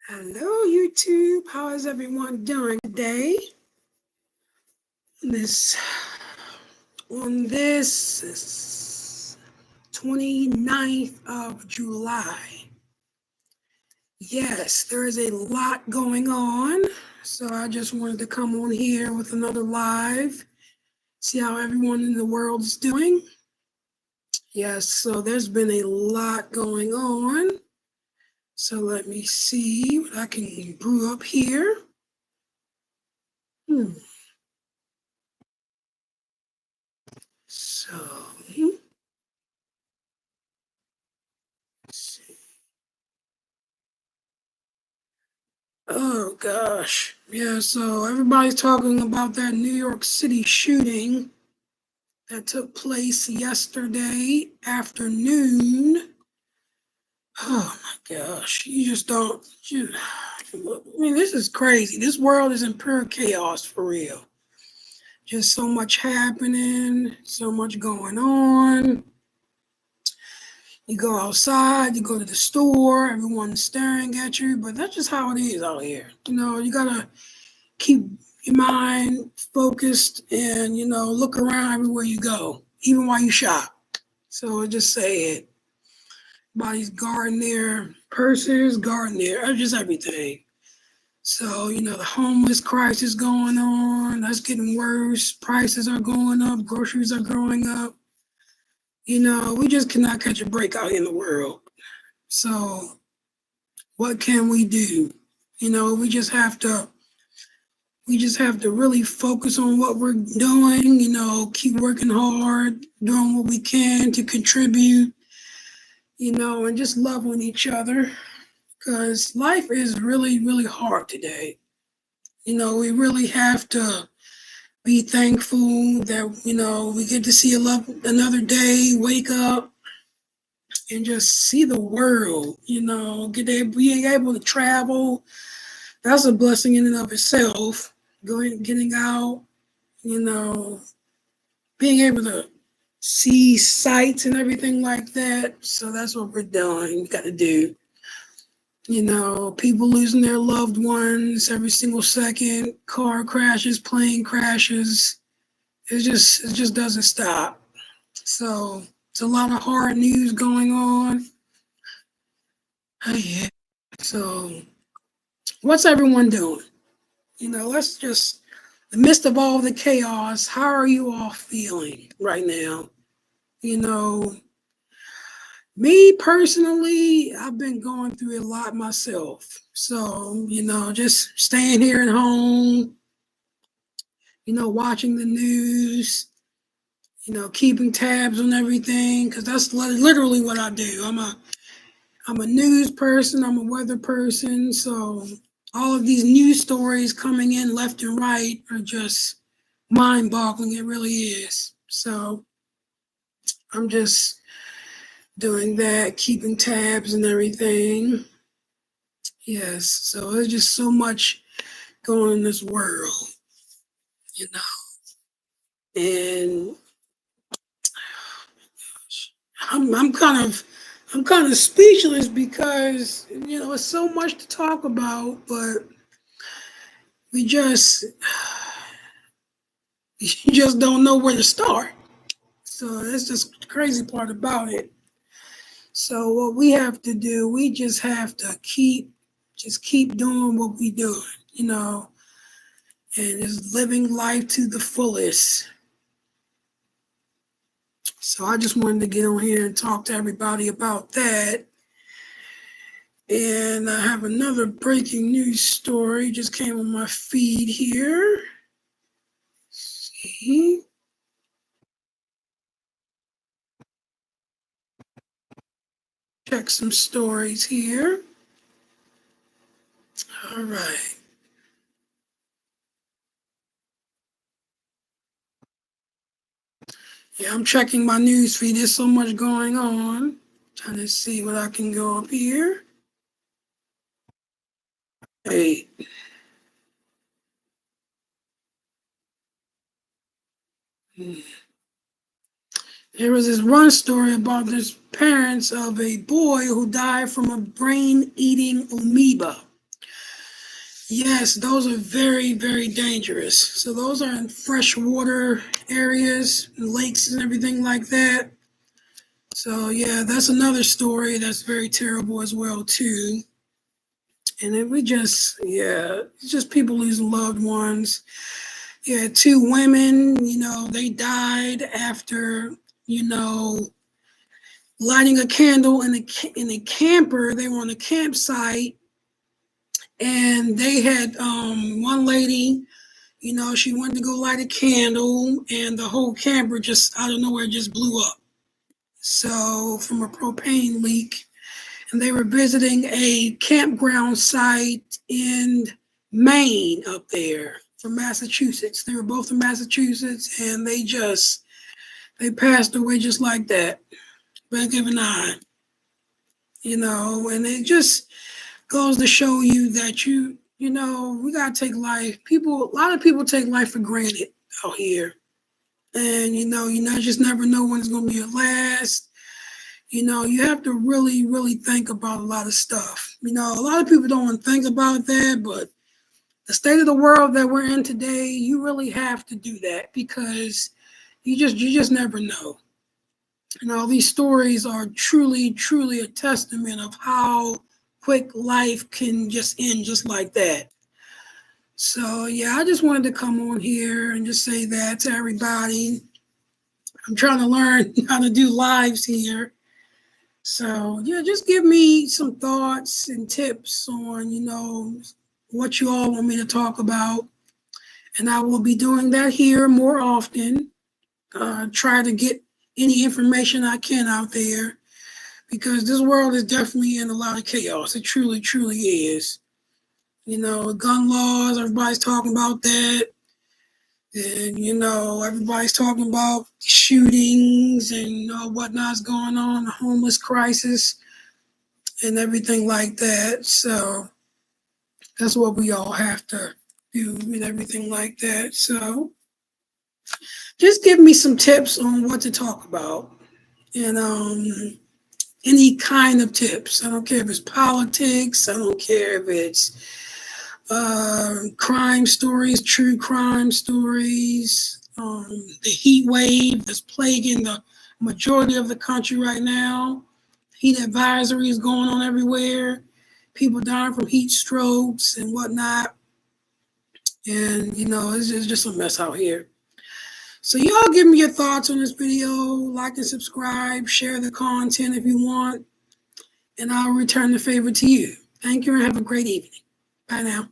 Hello, YouTube. How is everyone doing today? This on this 29th of July. Yes, there is a lot going on. So I just wanted to come on here with another live, see how everyone in the world is doing. Yes, so there's been a lot going on. So let me see what I can brew up here. So, let's see. Oh gosh. Yeah, so everybody's talking about that New York City shooting that took place yesterday afternoon. Oh my gosh. You just don't this is crazy. This world is in pure chaos for real. Just so much happening, so much going on. You go outside, you go to the store, everyone's staring at you, but that's just how it is out here. You gotta keep your mind focused and look around everywhere you go, even while you shop. So I just say it. Everybody's guarding their purses, guarding their just everything. So, the homeless crisis going on, that's getting worse. Prices are going up, groceries are going up. We just cannot catch a break out in the world. So what can we do? We just have to really focus on what we're doing, keep working hard, doing what we can to contribute, and just loving each other because life is really, really hard today. We really have to be thankful that, we get to see another day, wake up and just see the world, being able to travel. That's a blessing in and of itself. Getting out, you know, being able to see sights and everything like that. So that's what we're doing. We got to do. People losing their loved ones every single second, car crashes, plane crashes. It just doesn't stop. So it's a lot of hard news going on. Yeah. So what's everyone doing? Let's just, in the midst of all the chaos, how are you all feeling right now? You know, Me personally, I've been going through a lot myself. So, just staying here at home, watching the news, keeping tabs on everything, because that's literally what I do. I'm a news person, I'm a weather person, so all of these news stories coming in left and right are just mind-boggling. It really is. So I'm just doing that, keeping tabs and everything. Yes, so there's just so much going on in this world, you know. And I'm kind of speechless because it's so much to talk about, but we just you just don't know where to start. So that's just the crazy part about it. So what we have to do, we just have to keep doing what we doing, and just living life to the fullest. So I just wanted to get on here and talk to everybody about that. And I have another breaking news story just came on my feed here. Let's see. Check some stories here. All right. Yeah, I'm checking my news feed. There's so much going on. Trying to see what I can go up here. Hey. There was this one story about this parents of a boy who died from a brain-eating amoeba. Yes, those are very, very dangerous. So those are in freshwater areas, lakes and everything like that. So yeah, that's another story that's very terrible as well too. And then it's just people losing loved ones. Yeah, two women, they died after, you know, lighting a candle in a camper. They were on a campsite, and they had one lady. She wanted to go light a candle, and the whole camper just out of nowhere just blew up. So from a propane leak, and they were visiting a campground site in Maine up there from Massachusetts. They were both from Massachusetts, and they passed away just like that, blink of an eye. And it just goes to show you that we gotta take life. A lot of people take life for granted out here, and just never know when it's gonna be your last. You have to really, really think about a lot of stuff. A lot of people don't want to think about that, but the state of the world that we're in today, you really have to do that because you just never know. These stories are truly, truly a testament of how quick life can just end just like that. So yeah, I just wanted to come on here and just say that to everybody. I'm trying to learn how to do lives here. So yeah, just give me some thoughts and tips on, what you all want me to talk about. And I will be doing that here more often. Try to get any information I can out there because this world is definitely in a lot of chaos. It truly, truly is. Gun laws, everybody's talking about that. And, everybody's talking about shootings and whatnot's going on, the homeless crisis and everything like that. So that's what we all have to do and everything like that. So just give me some tips on what to talk about and any kind of tips. I don't care if it's politics. I don't care if it's crime stories, true crime stories, the heat wave that's plaguing the majority of the country right now. Heat advisories going on everywhere. People dying from heat strokes and whatnot. And, it's just a mess out here. So y'all give me your thoughts on this video. Like and subscribe. Share the content if you want. And I'll return the favor to you. Thank you and have a great evening. Bye now.